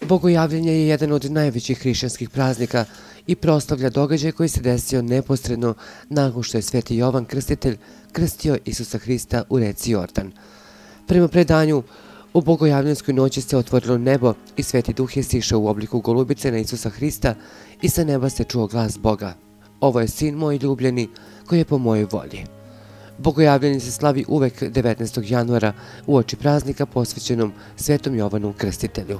Bogojavljenje je jedan od najvećih hrišćanskih praznika i proslavlja događaj koji se desio neposredno nakon što je Sveti Jovan Krstitelj krstio Isusa Hrista u reci Jordan. Prema predanju, u Bogojavljanskoj noći se otvorilo nebo i Sveti Duh je sišao u obliku golubice na Isusa Hrista i sa neba se čuo glas Boga: "Ovo je sin moj ljubljeni koji je po mojoj volji." Bogojavljenje se slavi uvek 19. januara uoči praznika posvećenom Svetom Jovanu Krstitelju.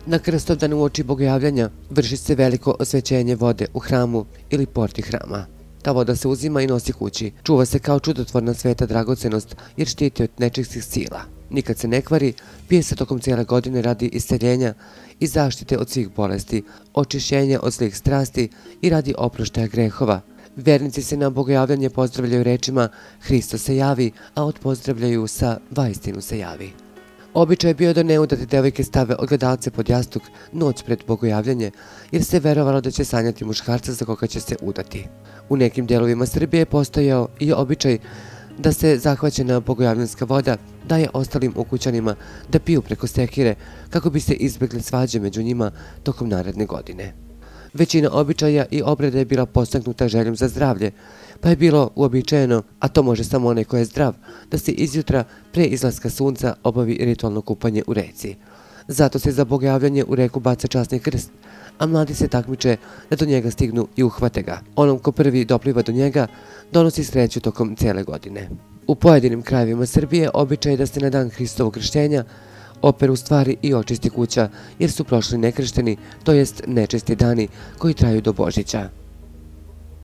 Na Krstovdan uoči Bogojavljanja vrši se veliko osvećenje vode u hramu ili porti hrama. Ta voda se uzima i nosi kući. Čuva se kao čudotvorna sveta dragocenost jer štiti od nečistih sila. Nikad se ne kvari, pije se tokom cijele godine radi isceljenja i zaštite od svih bolesti, očišćenja od zlih strasti i radi oproštaja grehova. Vernici se na Bogojavljanje pozdravljaju rečima "Hristo se javi", a odpozdravljaju sa "Vaistinu se javi". Običaj je bio da neudate devojke stave ogledalce pod jastuk noć pred Bogojavljanje, jer se verovalo da će sanjati muškarca za koga će se udati. U nekim delovima Srbije je postojao i običaj da se zahvaćena bogojavljanska voda daje ostalim ukućanima da piju preko sekire kako bi se izbjegle svađe među njima tokom naredne godine. Većina običaja i obreda je bila podstaknuta željom za zdravlje, pa je bilo uobičajeno, a to može samo onaj ko je zdrav, da se izjutra pre izlaska sunca obavi ritualno kupanje u reci. Zato se za Bogojavljanje u reku baca časni krst, a mladi se takmiče da do njega stignu i uhvate ga. Onom ko prvi dopliva do njega donosi sreću tokom cijele godine. U pojedinim krajevima Srbije običaj je da se na dan Hristovog krštenja operu stvari i očisti kuća jer su prošli nekršteni, to jest nečisti dani koji traju do Božića.